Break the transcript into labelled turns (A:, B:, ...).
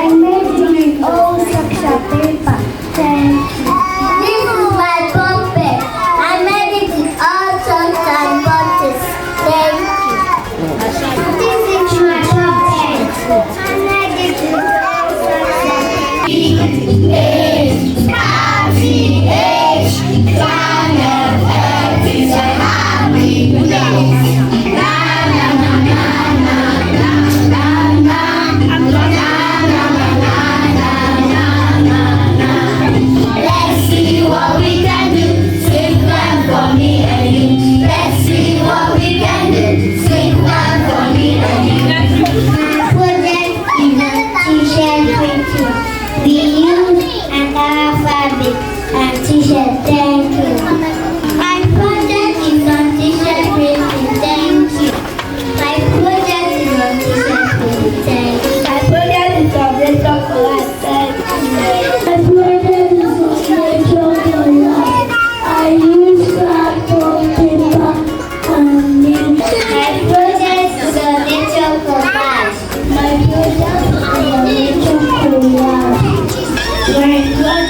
A: I made it all such a paper. Thank you.
B: This is my puppet. I made it in all sorts and boxes. Thank you. This is my puppet. I made it in all sorts and Let's see what we can do. Sing one for me and you. Let's see what we can do. Sing one for me and you. My project is a t-shirt printing. We use an alphabet and t-shirt. Thank you. My project is on t-shirt printing. Thank you. My project is on t-shirt printing. Thank you. My project is on the chocolate. Thank you.
A: My project is on chocolate. I use cardboard paper and milk.
B: My project is on the chocolate.
A: My project is on chocolate.
B: My project